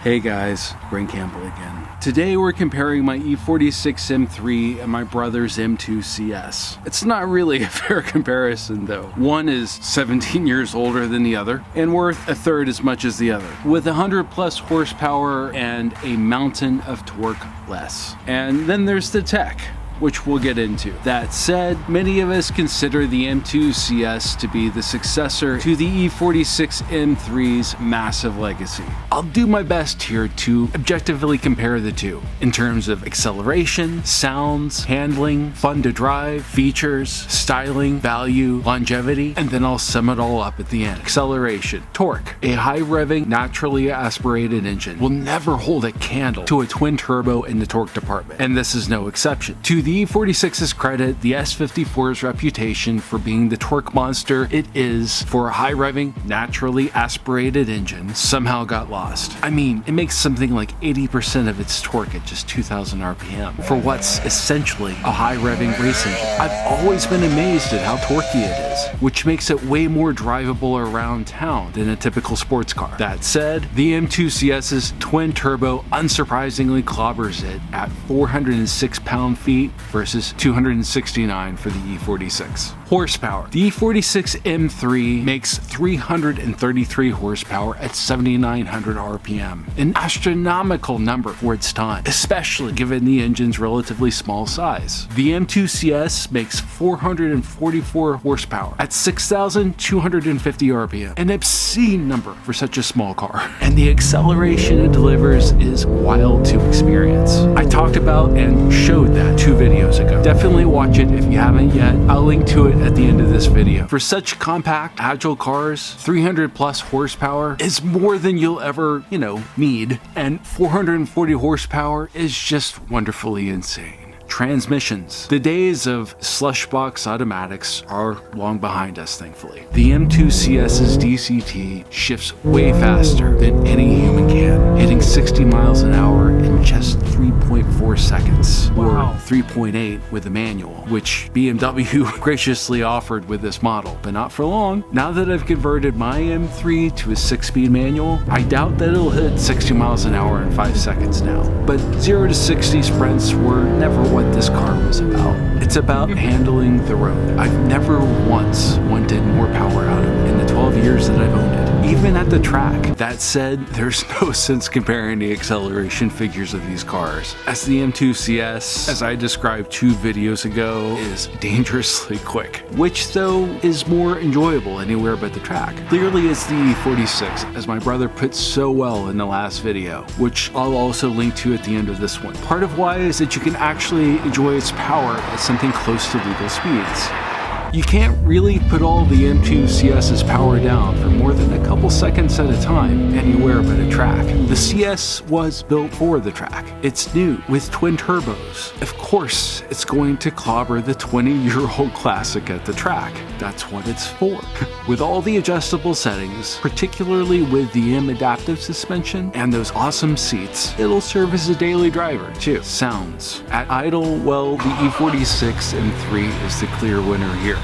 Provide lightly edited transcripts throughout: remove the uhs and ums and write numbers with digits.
Hey guys, Brent Campbell again. Today we're comparing my E46 M3 and my brother's M2 CS. It's not really a fair comparison though. One is 17 years older than the other and worth a third as much as the other, with 100 plus horsepower and a mountain of torque less. And then there's the tech, which we'll get into. That said, many of us consider the M2 CS to be the successor to the E46 M3's massive legacy. I'll do my best here to objectively compare the two in terms of acceleration, sounds, handling, fun to drive, features, styling, value, longevity, and then I'll sum it all up at the end. Acceleration. Torque. A high-revving, naturally aspirated engine will never hold a candle to a twin-turbo in the torque department, and this is no exception. To the E46's credit, the S54's reputation for being the torque monster it is for a high-revving, naturally aspirated engine somehow got lost. I mean, it makes something like 80% of its torque at just 2,000 RPM for what's essentially a high-revving race engine. I've always been amazed at how torquey it is, which makes it way more drivable around town than a typical sports car. That said, the M2 CS's twin-turbo unsurprisingly clobbers it at 406 pound-feet versus 269 for the E46. Horsepower. The E46 M3 makes 333 horsepower at 7,900 RPM, an astronomical number for its time, especially given the engine's relatively small size. The M2 CS makes 444 horsepower at 6,250 RPM, an obscene number for such a small car. And the acceleration it delivers is wild to experience. I talked about and showed that 2 videos ago. Definitely watch it if you haven't yet. I'll link to it at the end of this video. For such compact, agile cars, 300 plus horsepower is more than you'll ever, need, and 440 horsepower is just wonderfully insane. Transmissions. The days of slushbox automatics are long behind us, thankfully. The M2 CS's DCT shifts way faster than any human can, hitting 60 miles an hour in just 3.4 seconds, or 3.8 with the manual, which BMW graciously offered with this model, but not for long. Now that I've converted my M3 to a 6-speed manual, I doubt that it'll hit 60 miles an hour in 5 seconds now. But 0 to 60 sprints were never what this car was about. It's about handling the road. I've never once wanted more power out of it in the 12 years that I've owned it, even at the track. That said, there's no sense comparing the acceleration figures of these cars, as the M2 CS, as I described 2 videos ago, is dangerously quick, which though is more enjoyable anywhere but the track. Clearly it's the E46, as my brother put so well in the last video, which I'll also link to at the end of this one. Part of why is that you can actually enjoy its power at something close to legal speeds. You can't really put all the M2 CS's power down for more than a couple seconds at a time anywhere but a track. The CS was built for the track. It's new with twin turbos. Of course, it's going to clobber the 20-year-old classic at the track. That's what it's for. With all the adjustable settings, particularly with the M adaptive suspension and those awesome seats, it'll serve as a daily driver too. Sounds. At idle, well, the E46 M3 is the clear winner here.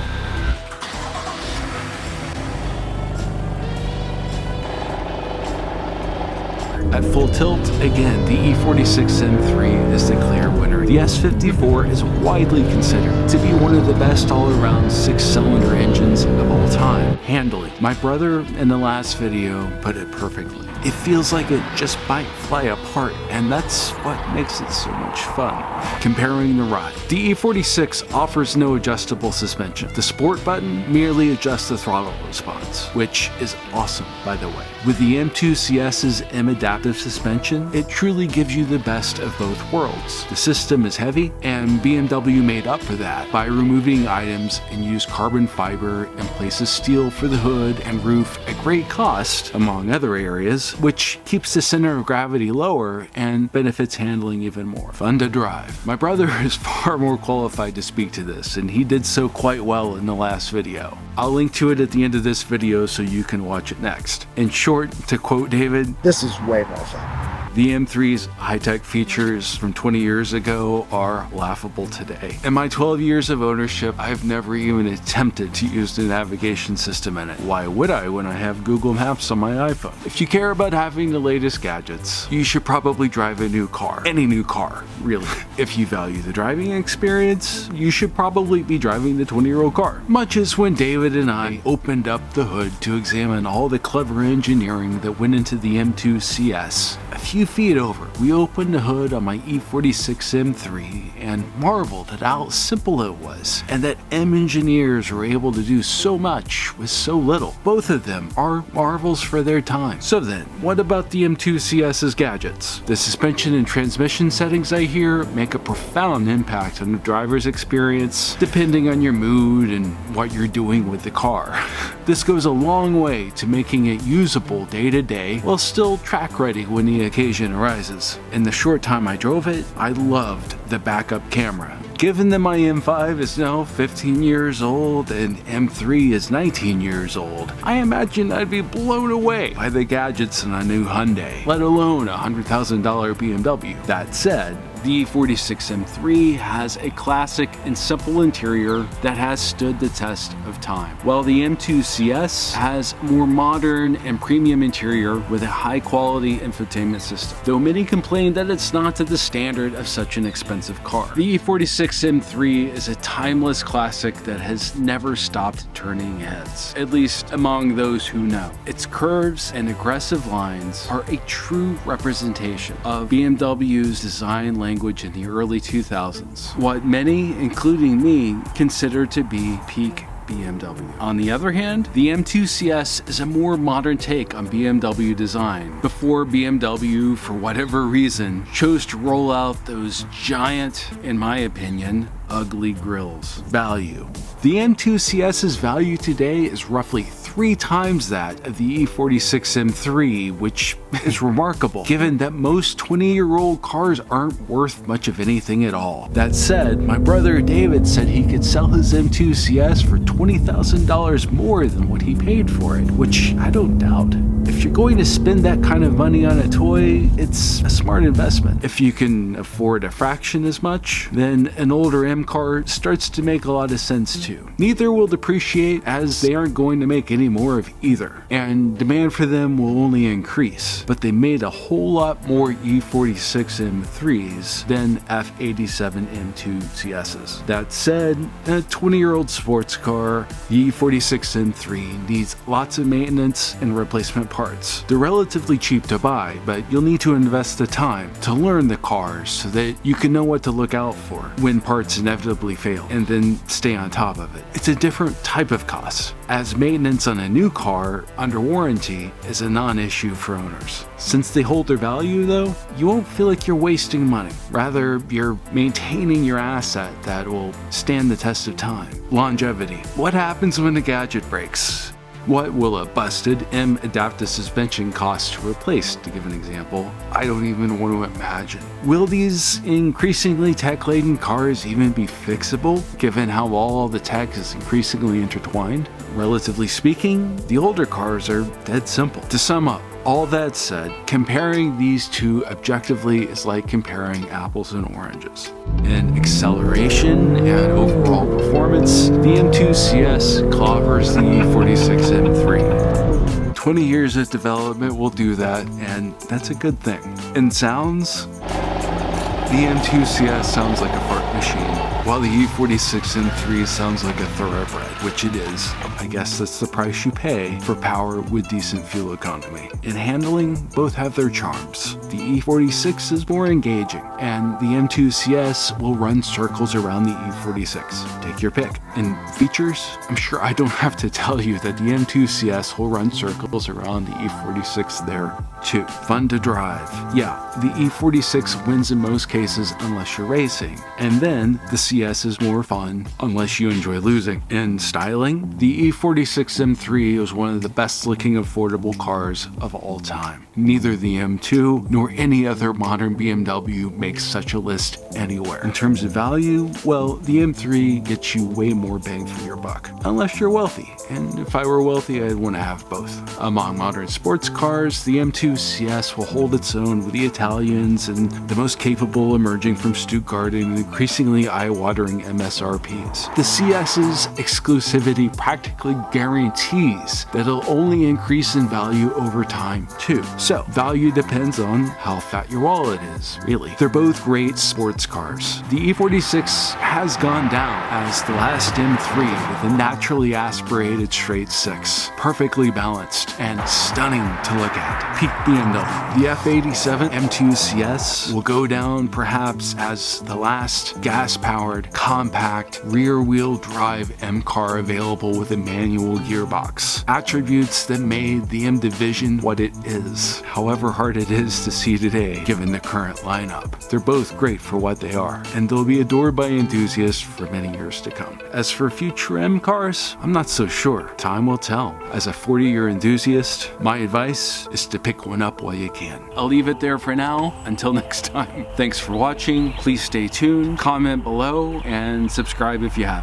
At full tilt, again, the E46 M3 is the clear winner. The S54 is widely considered to be one of the best all-around 6-cylinder engines of all time. Handling. My brother in the last video put it perfectly. It feels like it just might fly apart, and that's what makes it so much fun. Comparing the ride. The E46 offers no adjustable suspension. The sport button merely adjusts the throttle response, which is awesome, by the way. With the M2 CS's M adaptive suspension, it truly gives you the best of both worlds. The system is heavy, and BMW made up for that by removing items and used carbon fiber in place of steel for the hood and roof at great cost, among other areas, which keeps the center of gravity lower and benefits handling even more. Fun to drive. My brother is far more qualified to speak to this, and he did so quite well in the last video. I'll link to it at the end of this video so you can watch it next. In short, to quote David, this is way more fun. The M3's high-tech features from 20 years ago are laughable today. In my 12 years of ownership, I've never even attempted to use the navigation system in it. Why would I when I have Google Maps on my iPhone? If you care about having the latest gadgets, you should probably drive a new car. Any new car, really. If you value the driving experience, you should probably be driving the 20-year-old car. Much as when David and I opened up the hood to examine all the clever engineering that went into the M2 CS. A few feet over, we opened the hood on my E46 M3 and marveled at how simple it was, and that M engineers were able to do so much with so little. Both of them are marvels for their time. So then, what about the M2 CS's gadgets? The suspension and transmission settings, I hear, make a profound impact on the driver's experience, depending on your mood and what you're doing with the car. This goes a long way to making it usable day to day while still track ready when the occasion arises. In the short time I drove it, I loved the backup camera. Given that my M5 is now 15 years old and M3 is 19 years old, I imagine I'd be blown away by the gadgets in a new Hyundai, let alone a $100,000 BMW. That said, the E46 M3 has a classic and simple interior that has stood the test of time, while the M2 CS has more modern and premium interior with a high-quality infotainment system, though many complain that it's not to the standard of such an expensive car. The E46 M3 is a timeless classic that has never stopped turning heads, at least among those who know. Its curves and aggressive lines are a true representation of BMW's design language in the early 2000s, what many, including me, consider to be peak BMW. On the other hand, the M2 CS is a more modern take on BMW design, before BMW, for whatever reason, chose to roll out those giant, in my opinion, ugly grills. Value. The M2 CS's value today is roughly 3 times that of the E46 M3, which is remarkable, given that most 20-year-old cars aren't worth much of anything at all. That said, my brother David said he could sell his M2 CS for $20,000 more than what he paid for it, which I don't doubt. If you're going to spend that kind of money on a toy, it's a smart investment. If you can afford a fraction as much, then an older M car starts to make a lot of sense too. Neither will depreciate, as they aren't going to make any more of either, and demand for them will only increase. But they made a whole lot more E46 M3s than F87 M2 CSs. That said, a 20-year-old sports car, the E46 M3 needs lots of maintenance and replacement parts. They're relatively cheap to buy, but you'll need to invest the time to learn the cars so that you can know what to look out for when parts inevitably fail, and then stay on top of it. It's a different type of cost, as maintenance on a new car under warranty is a non-issue for owners. Since they hold their value though, you won't feel like you're wasting money. Rather, you're maintaining your asset that will stand the test of time. Longevity. What happens when a gadget breaks? What will a busted M adaptive suspension cost to replace, to give an example? I don't even want to imagine. Will these increasingly tech-laden cars even be fixable, given how all the tech is increasingly intertwined? Relatively speaking, the older cars are dead simple. To sum up, all that said, comparing these two objectively is like comparing apples and oranges. In acceleration and overall performance, the M2 CS clobbers the E46 M3. 20 years of development will do that, and that's a good thing. In sounds, the M2 CS sounds like a fart machine, while the E46 M3 sounds like a thoroughbred, which it is. I guess that's the price you pay for power with decent fuel economy. In handling, both have their charms. The E46 is more engaging, and the M2 CS will run circles around the E46. Take your pick. In features, I'm sure I don't have to tell you that the M2 CS will run circles around the E46 there too. Fun to drive. Yeah, the E46 wins in most cases unless you're racing, and then the CS CS is more fun, unless you enjoy losing. In styling, the E46 M3 is one of the best looking affordable cars of all time. Neither the M2 nor any other modern BMW makes such a list anywhere. In terms of value, well, the M3 gets you way more bang for your buck, unless you're wealthy, and if I were wealthy, I'd want to have both. Among modern sports cars, the M2 CS will hold its own with the Italians and the most capable emerging from Stuttgart and increasingly eye-watering MSRPs. The CS's exclusivity practically guarantees that it'll only increase in value over time too. So, value depends on how fat your wallet is, really. They're both great sports cars. The E46 has gone down as the last M3 with a naturally aspirated straight six, perfectly balanced and stunning to look at. Peak BMW. The F87 M2 CS will go down perhaps as the last gas-powered, compact, rear-wheel drive M car available with a manual gearbox. Attributes that made the M Division what it is, however hard it is to see today given the current lineup. They're both great for what they are, and they'll be adored by enthusiasts for many years to come. As for future M cars, I'm not so sure. Time will tell. As a 40-year enthusiast, my advice is to pick one up while you can. I'll leave it there for now. Until next time. Thanks for watching. Please stay tuned, comment below, and subscribe if you haven't.